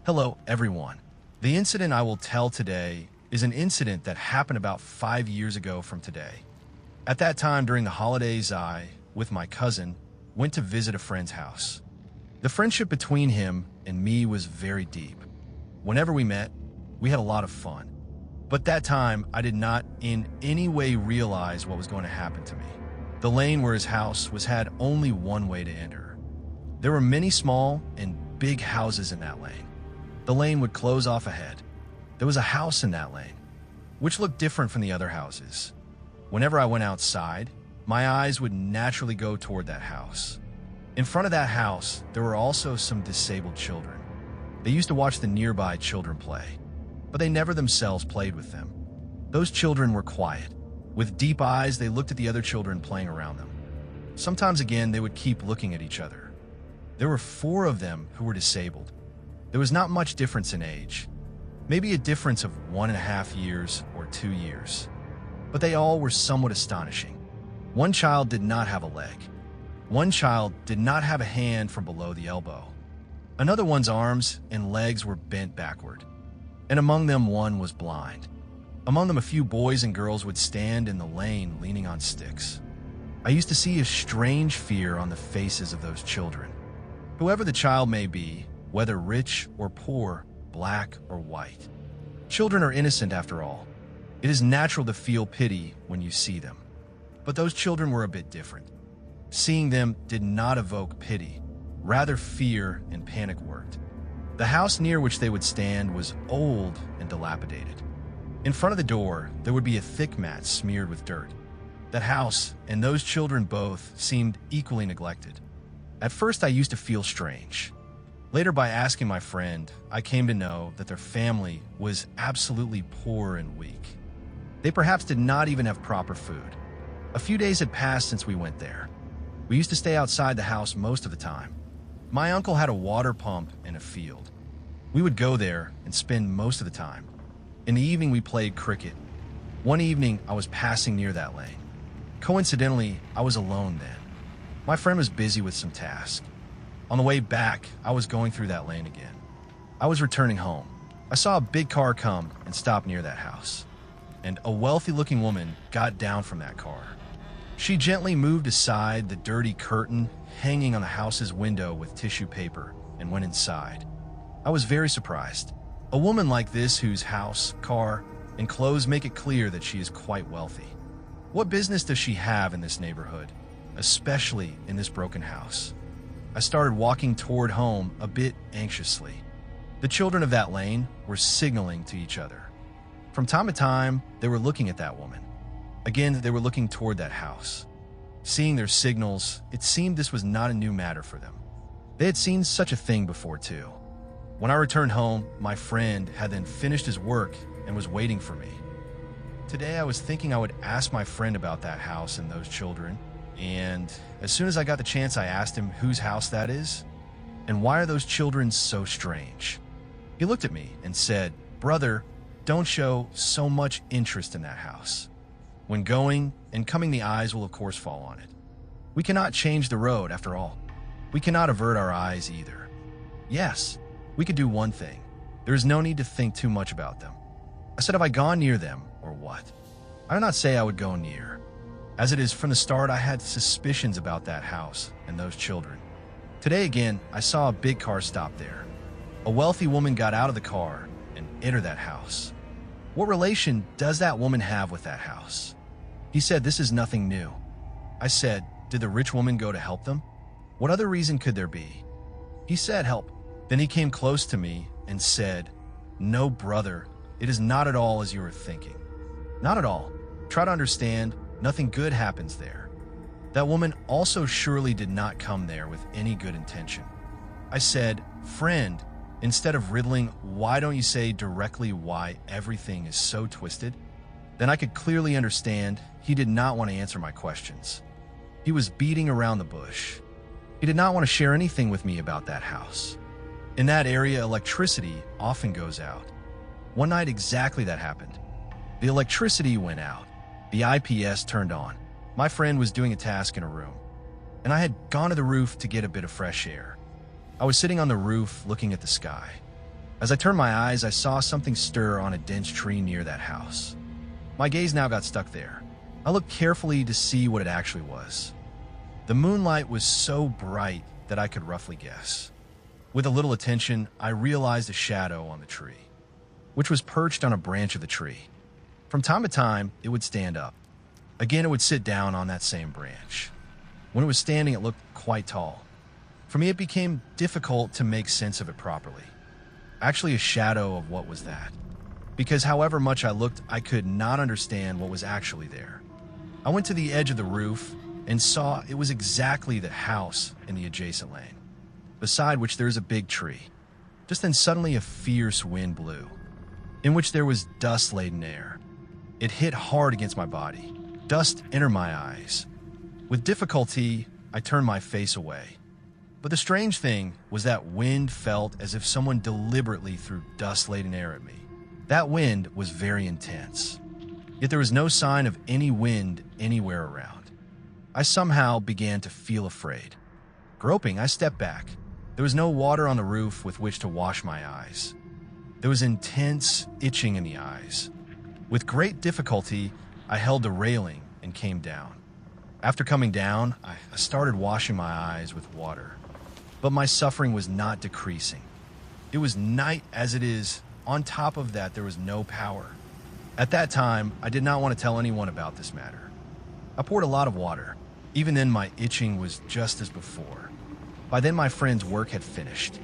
Hello, everyone. The incident I will tell today is an incident that happened about 5 years ago from today. At that time, during the holidays, I, with my cousin, went to visit a friend's house. The friendship between him and me was very deep. Whenever we met, we had a lot of fun. But that time, I did not in any way realize what was going to happen to me. The lane where his house was had only one way to enter. There were many small and big houses in that lane. The lane would close off ahead. There was a house in that lane, which looked different from the other houses. Whenever I went outside, my eyes would naturally go toward that house. In front of that house, there were also some disabled children. They used to watch the nearby children play, but they never themselves played with them. Those children were quiet. With deep eyes, they looked at the other children playing around them. Sometimes again, they would keep looking at each other. There were 4 of them who were disabled. There was not much difference in age, maybe a difference of 1.5 years or 2 years. But they all were somewhat astonishing. One child did not have a leg. One child did not have a hand from below the elbow. Another one's arms and legs were bent backward. And among them one was blind. Among them a few boys and girls would stand in the lane leaning on sticks. I used to see a strange fear on the faces of those children. Whoever the child may be, whether rich or poor, black or white. Children are innocent after all. It is natural to feel pity when you see them. But those children were a bit different. Seeing them did not evoke pity, rather fear and panic worked. The house near which they would stand was old and dilapidated. In front of the door, there would be a thick mat smeared with dirt. That house and those children both seemed equally neglected. At first, I used to feel strange. Later, by asking my friend, I came to know that their family was absolutely poor and weak. They perhaps did not even have proper food. A few days had passed since we went there. We used to stay outside the house most of the time. My uncle had a water pump in a field. We would go there and spend most of the time. In the evening, we played cricket. One evening, I was passing near that lane. Coincidentally, I was alone then. My friend was busy with some task. On the way back, I was going through that lane again. I was returning home. I saw a big car come and stop near that house. And a wealthy-looking woman got down from that car. She gently moved aside the dirty curtain hanging on the house's window with tissue paper and went inside. I was very surprised. A woman like this whose house, car, and clothes make it clear that she is quite wealthy. What business does she have in this neighborhood, especially in this broken house? I started walking toward home a bit anxiously. The children of that lane were signaling to each other. From time to time, they were looking at that woman. Again, they were looking toward that house. Seeing their signals, it seemed this was not a new matter for them. They had seen such a thing before too. When I returned home, my friend had then finished his work and was waiting for me. Today I was thinking I would ask my friend about that house and those children, and as soon as I got the chance, I asked him whose house that is, and why are those children so strange? He looked at me and said, "Brother, don't show so much interest in that house. When going and coming, the eyes will of course fall on it. We cannot change the road after all. We cannot avert our eyes either. Yes, we could do one thing. There is no need to think too much about them." I said, have I gone near them or what? I do not say I would go near. As it is, from the start, I had suspicions about that house and those children. Today again, I saw a big car stop there. A wealthy woman got out of the car and entered that house. What relation does that woman have with that house? He said, this is nothing new. I said, did the rich woman go to help them? What other reason could there be? He said, help. Then he came close to me and said, no, brother, it is not at all as you are thinking. Not at all. Try to understand, nothing good happens there. That woman also surely did not come there with any good intention. I said, friend, instead of riddling, why don't you say directly why everything is so twisted? Then I could clearly understand he did not want to answer my questions. He was beating around the bush. He did not want to share anything with me about that house. In that area, electricity often goes out. One night exactly that happened. The electricity went out. The IPS turned on. My friend was doing a task in a room, and I had gone to the roof to get a bit of fresh air. I was sitting on the roof looking at the sky. As I turned my eyes, I saw something stir on a dense tree near that house. My gaze now got stuck there. I looked carefully to see what it actually was. The moonlight was so bright that I could roughly guess. With a little attention, I realized a shadow on the tree, which was perched on a branch of the tree. From time to time, it would stand up. Again, it would sit down on that same branch. When it was standing, it looked quite tall. For me, it became difficult to make sense of it properly. Actually, a shadow of what was that? Because however much I looked, I could not understand what was actually there. I went to the edge of the roof and saw it was exactly the house in the adjacent lane, beside which there is a big tree. Just then suddenly a fierce wind blew, in which there was dust-laden air. It hit hard against my body. Dust entered my eyes. With difficulty, I turned my face away. But the strange thing was that wind felt as if someone deliberately threw dust-laden air at me. That wind was very intense. Yet there was no sign of any wind anywhere around. I somehow began to feel afraid. Groping, I stepped back. There was no water on the roof with which to wash my eyes. There was intense itching in the eyes. With great difficulty, I held the railing and came down. After coming down, I started washing my eyes with water. But my suffering was not decreasing. It was night as it is. On top of that, there was no power. At that time, I did not want to tell anyone about this matter. I poured a lot of water. Even then, my itching was just as before. By then, my friend's work had finished.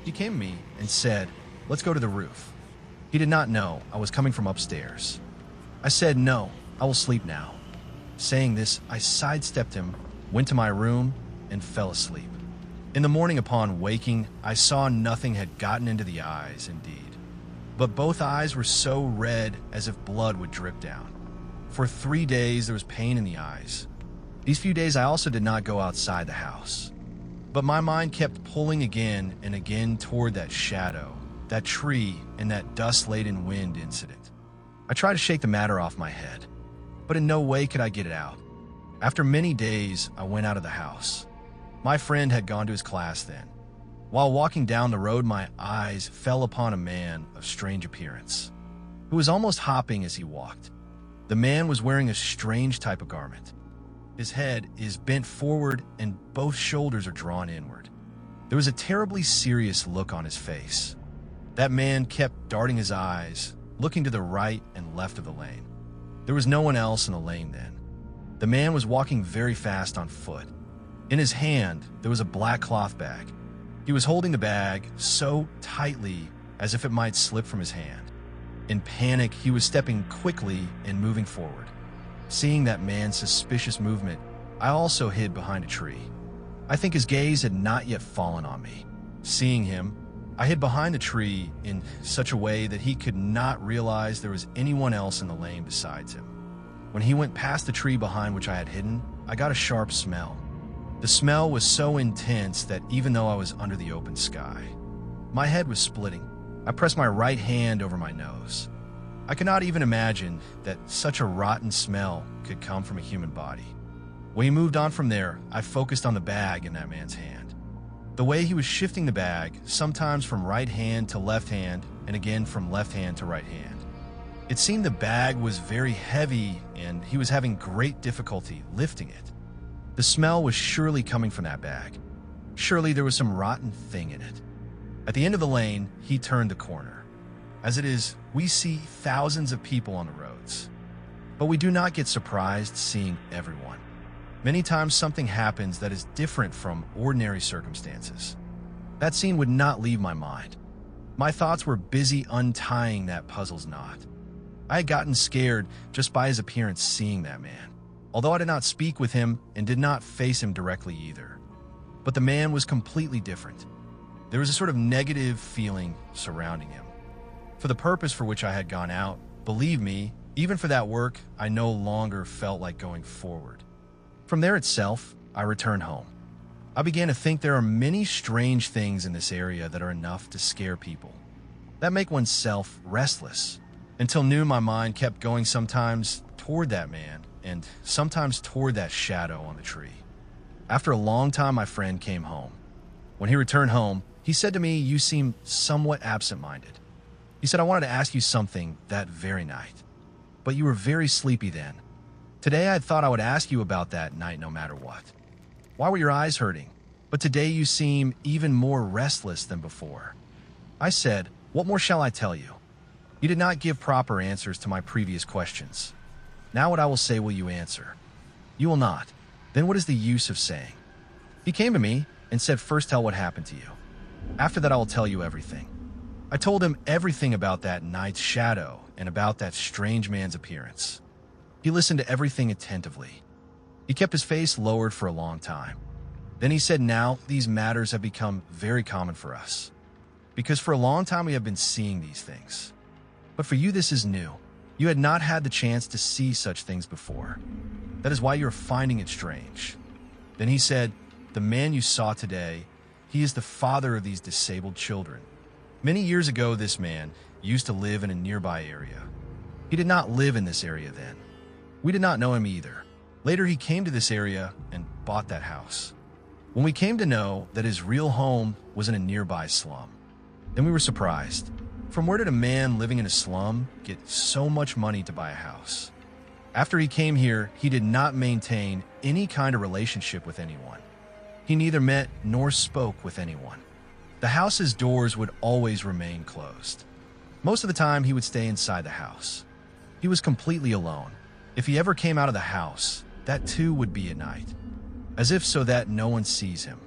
He came to me and said, "Let's go to the roof." He did not know I was coming from upstairs. I said, "No, I will sleep now." Saying this, I sidestepped him, went to my room, and fell asleep. In the morning upon waking, I saw nothing had gotten into the eyes, indeed. But both eyes were so red as if blood would drip down. For 3 days, there was pain in the eyes. These few days, I also did not go outside the house. But my mind kept pulling again and again toward that shadow, that tree, and that dust-laden wind incident. I tried to shake the matter off my head, but in no way could I get it out. After many days, I went out of the house. My friend had gone to his class then. While walking down the road, my eyes fell upon a man of strange appearance, who was almost hopping as he walked. The man was wearing a strange type of garment. His head is bent forward and both shoulders are drawn inward. There was a terribly serious look on his face. That man kept darting his eyes, looking to the right and left of the lane. There was no one else in the lane then. The man was walking very fast on foot. In his hand, there was a black cloth bag. He was holding the bag so tightly as if it might slip from his hand. In panic, he was stepping quickly and moving forward. Seeing that man's suspicious movement, I also hid behind a tree. I think his gaze had not yet fallen on me. Seeing him, I hid behind the tree in such a way that he could not realize there was anyone else in the lane besides him. When he went past the tree behind which I had hidden, I got a sharp smell. The smell was so intense that even though I was under the open sky, my head was splitting. I pressed my right hand over my nose. I could not even imagine that such a rotten smell could come from a human body. When he moved on from there, I focused on the bag in that man's hand. The way he was shifting the bag, sometimes from right hand to left hand, and again from left hand to right hand. It seemed the bag was very heavy and he was having great difficulty lifting it. The smell was surely coming from that bag. Surely there was some rotten thing in it. At the end of the lane, he turned the corner. As it is, we see thousands of people on the roads, but we do not get surprised seeing everyone. Many times something happens that is different from ordinary circumstances. That scene would not leave my mind. My thoughts were busy untying that puzzle's knot. I had gotten scared just by his appearance seeing that man, although I did not speak with him and did not face him directly either. But the man was completely different. There was a sort of negative feeling surrounding him. For the purpose for which I had gone out, believe me, even for that work, I no longer felt like going forward. From there itself, I returned home. I began to think there are many strange things in this area that are enough to scare people, that make oneself restless. Until noon, my mind kept going sometimes toward that man and sometimes toward that shadow on the tree. After a long time, my friend came home. When he returned home, He said to me, "You seem somewhat absent-minded." He said, "I wanted to ask you something that very night, but you were very sleepy then. Today I thought I would ask you about that night no matter what. Why were your eyes hurting? But today you seem even more restless than before." I said, "What more shall I tell you? You did not give proper answers to my previous questions. Now what I will say will you answer? You will not. Then what is the use of saying?" He came to me and said, "First tell what happened to you. After that I will tell you everything." I told him everything about that night's shadow and about that strange man's appearance. He listened to everything attentively. He kept his face lowered for a long time. Then he said, "Now these matters have become very common for us, because for a long time we have been seeing these things. But for you this is new. You had not had the chance to see such things before. That is why you are finding it strange." Then he said, "The man you saw today, he is the father of these disabled children. Many years ago this man used to live in a nearby area. He did not live in this area then. We did not know him either. Later he came to this area and bought that house. When we came to know that his real home was in a nearby slum, then we were surprised. From where did a man living in a slum get so much money to buy a house? After he came here, he did not maintain any kind of relationship with anyone. He neither met nor spoke with anyone. The house's doors would always remain closed. Most of the time, he would stay inside the house. He was completely alone. If he ever came out of the house, that too would be at night, as if so that no one sees him.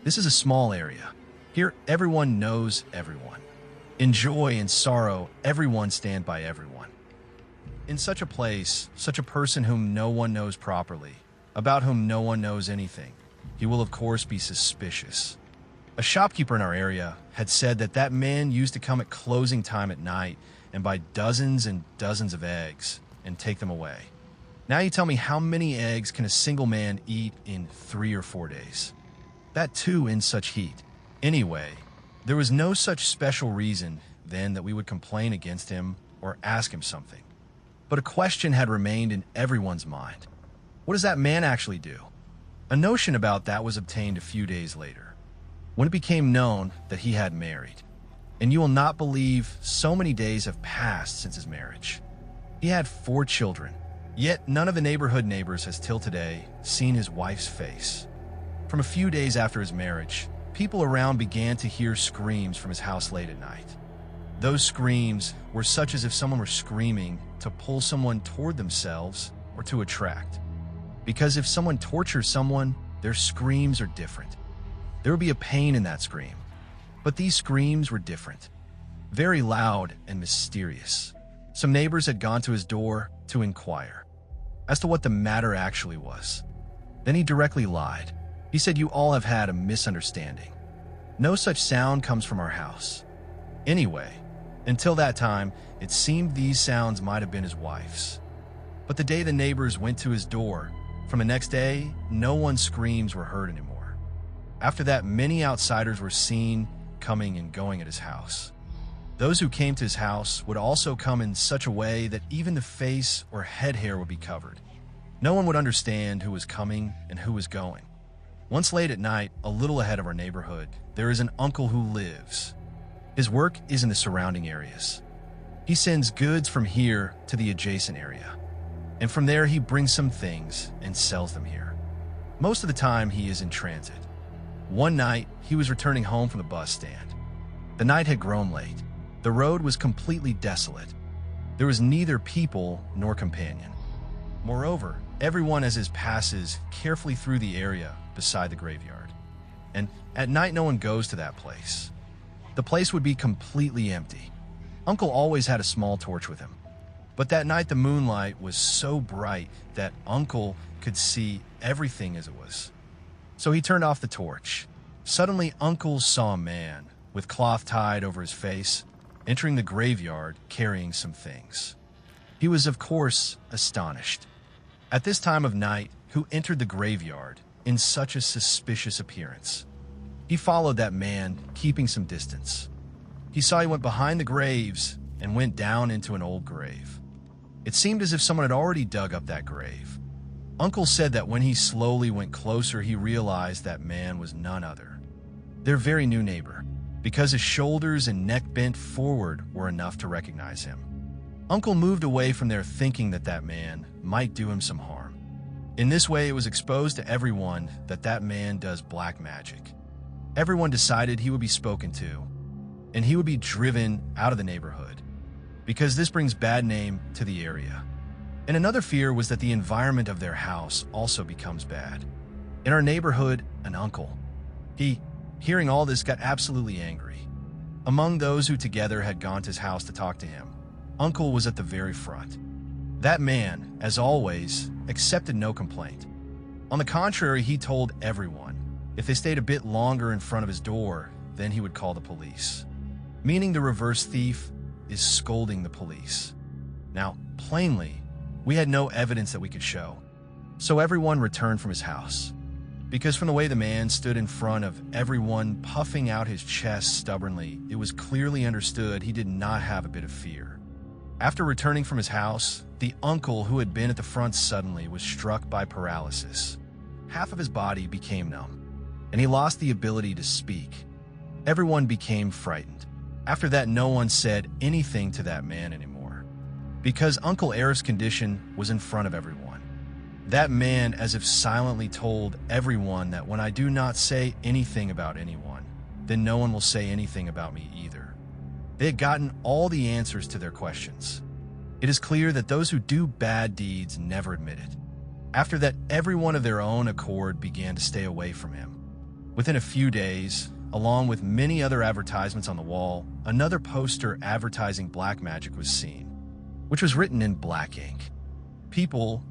This is a small area. Here, everyone knows everyone. In joy and sorrow, everyone stand by everyone. In such a place, such a person whom no one knows properly, about whom no one knows anything, he will of course be suspicious. A shopkeeper in our area had said that that man used to come at closing time at night and buy dozens and dozens of eggs and take them away. Now you tell me, how many eggs can a single man eat in 3 or 4 days? That too in such heat. Anyway, there was no such special reason then that we would complain against him or ask him something. But a question had remained in everyone's mind. What does that man actually do? A notion about that was obtained a few days later, when it became known that he had married. And you will not believe so many days have passed since his marriage. He had 4 children, yet none of the neighborhood neighbors has till today seen his wife's face. From a few days after his marriage, people around began to hear screams from his house late at night. Those screams were such as if someone were screaming to pull someone toward themselves or to attract. Because if someone tortures someone, their screams are different. There would be a pain in that scream. But these screams were different, very loud and mysterious. Some neighbors had gone to his door to inquire as to what the matter actually was. Then he directly lied. He said, "You all have had a misunderstanding. No such sound comes from our house." Anyway, until that time, it seemed these sounds might have been his wife's. But the day the neighbors went to his door, from the next day, no one's screams were heard anymore. After that, many outsiders were seen coming and going at his house. Those who came to his house would also come in such a way that even the face or head hair would be covered. No one would understand who was coming and who was going. Once late at night, a little ahead of our neighborhood, there is an uncle who lives. His work is in the surrounding areas. He sends goods from here to the adjacent area, and from there he brings some things and sells them here. Most of the time he is in transit. One night, he was returning home from the bus stand. The night had grown late. The road was completely desolate. There was neither people nor companion. Moreover, everyone as his passes carefully through the area beside the graveyard. And at night no one goes to that place. The place would be completely empty. Uncle always had a small torch with him. But that night the moonlight was so bright that Uncle could see everything as it was. So he turned off the torch. Suddenly Uncle saw a man with cloth tied over his face entering the graveyard carrying some things. He was of course astonished. At this time of night, who entered the graveyard in such a suspicious appearance? He followed that man, keeping some distance. He saw he went behind the graves and went down into an old grave. It seemed as if someone had already dug up that grave. Uncle said that when he slowly went closer, he realized that man was none other, their very new neighbor. because his shoulders and neck bent forward were enough to recognize him. Uncle moved away from there thinking that that man might do him some harm. In this way, it was exposed to everyone that that man does black magic. Everyone decided he would be spoken to, and he would be driven out of the neighborhood, because this brings bad name to the area. And another fear was that the environment of their house also becomes bad. In our neighborhood, an uncle, hearing all this, got absolutely angry. Among those who together had gone to his house to talk to him, Uncle was at the very front. That man, as always, accepted no complaint. On the contrary, he told everyone if they stayed a bit longer in front of his door, then he would call the police. Meaning the reverse thief is scolding the police. Now, plainly, we had no evidence that we could show. So everyone returned from his house. Because from the way the man stood in front of everyone, puffing out his chest stubbornly, it was clearly understood he did not have a bit of fear. After returning from his house, the uncle who had been at the front suddenly was struck by paralysis. Half of his body became numb, and he lost the ability to speak. Everyone became frightened. After that, no one said anything to that man anymore, because Uncle Arif's condition was in front of everyone. That man as if silently told everyone that when I do not say anything about anyone, then no one will say anything about me either. They had gotten all the answers to their questions. It is clear that those who do bad deeds never admit it. After that, everyone of their own accord began to stay away from him. Within a few days, along with many other advertisements on the wall, another poster advertising black magic was seen, which was written in black ink. People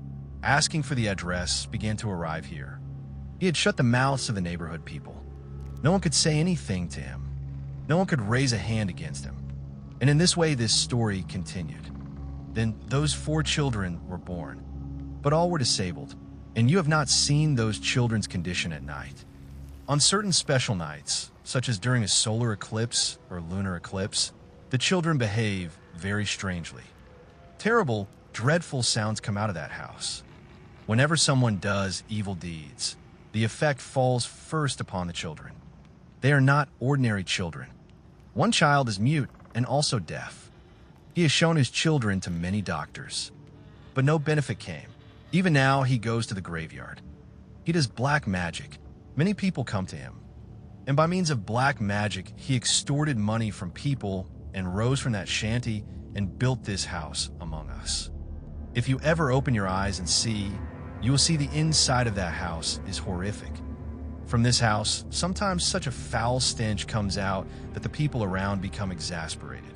asking for the address began to arrive here. He had shut the mouths of the neighborhood people. No one could say anything to him. No one could raise a hand against him. And in this way, this story continued. Then those 4 children were born, but all were disabled, and you have not seen those children's condition at night. On certain special nights, such as during a solar eclipse or lunar eclipse, the children behave very strangely. Terrible, dreadful sounds come out of that house. Whenever someone does evil deeds, the effect falls first upon the children. They are not ordinary children. One child is mute and also deaf. He has shown his children to many doctors, but no benefit came. Even now, he goes to the graveyard. He does black magic. Many people come to him, and by means of black magic, he extorted money from people and rose from that shanty and built this house among us. If you ever open your eyes and see, you will see the inside of that house is horrific. From this house, sometimes such a foul stench comes out that the people around become exasperated.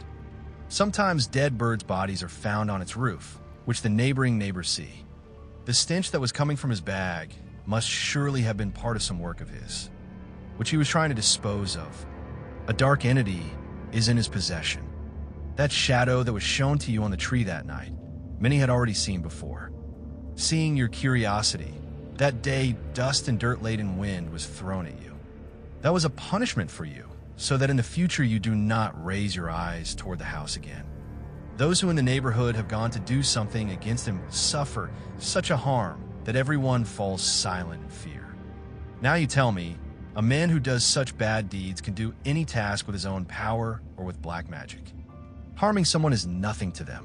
Sometimes dead birds' bodies are found on its roof, which the neighboring neighbors see. The stench that was coming from his bag must surely have been part of some work of his, which he was trying to dispose of. A dark entity is in his possession. That shadow that was shown to you on the tree that night, many had already seen before. Seeing your curiosity, that day dust and dirt-laden wind was thrown at you. That was a punishment for you, so that in the future you do not raise your eyes toward the house again. Those who in the neighborhood have gone to do something against him suffer such a harm that everyone falls silent in fear. Now you tell me, a man who does such bad deeds can do any task with his own power or with black magic. Harming someone is nothing to them.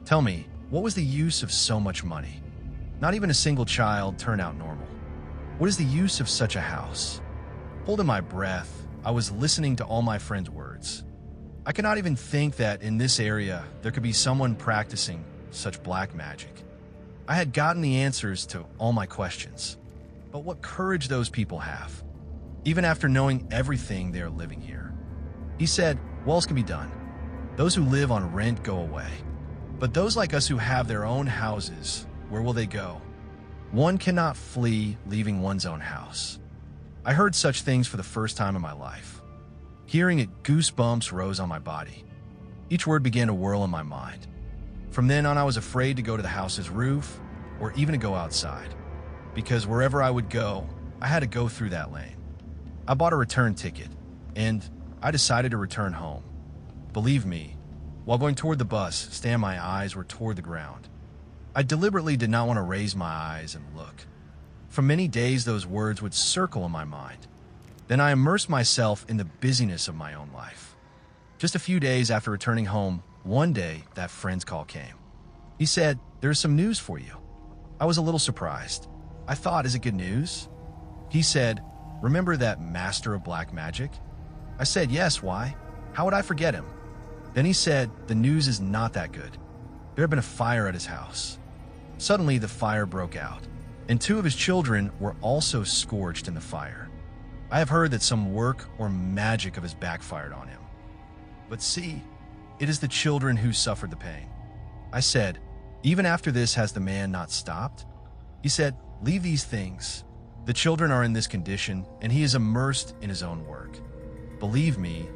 Tell me, what was the use of so much money? Not even a single child turned out normal. What is the use of such a house? Holding my breath, I was listening to all my friends' words. I could not even think that in this area there could be someone practicing such black magic. I had gotten the answers to all my questions. But what courage those people have, even after knowing everything they are living here. He said, what else can be done? Those who live on rent go away. But those like us who have their own houses, where will they go? One cannot flee leaving one's own house. I heard such things for the first time in my life. Hearing it, goosebumps rose on my body. Each word began to whirl in my mind. From then on, I was afraid to go to the house's roof or even to go outside, because wherever I would go, I had to go through that lane. I bought a return ticket, and I decided to return home. Believe me, while going toward the bus, my eyes were toward the ground. I deliberately did not want to raise my eyes and look. For many days, those words would circle in my mind. Then I immersed myself in the busyness of my own life. Just a few days after returning home, one day that friend's call came. He said, "There's some news for you." I was a little surprised. I thought, "Is it good news?" He said, "Remember that master of black magic?" I said, "Yes, why? How would I forget him?" Then he said, "The news is not that good. There had been a fire at his house." Suddenly, the fire broke out, and two of his children were also scorched in the fire. I have heard that some work or magic of his backfired on him. But see, it is the children who suffered the pain. I said, "Even after this, has the man not stopped?" He said, "Leave these things. The children are in this condition, and he is immersed in his own work." Believe me,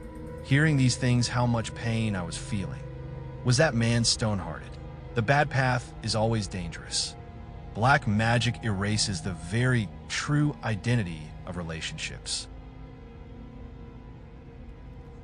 hearing these things, how much pain I was feeling. Was that man stone-hearted? The bad path is always dangerous. Black magic erases the very true identity of relationships.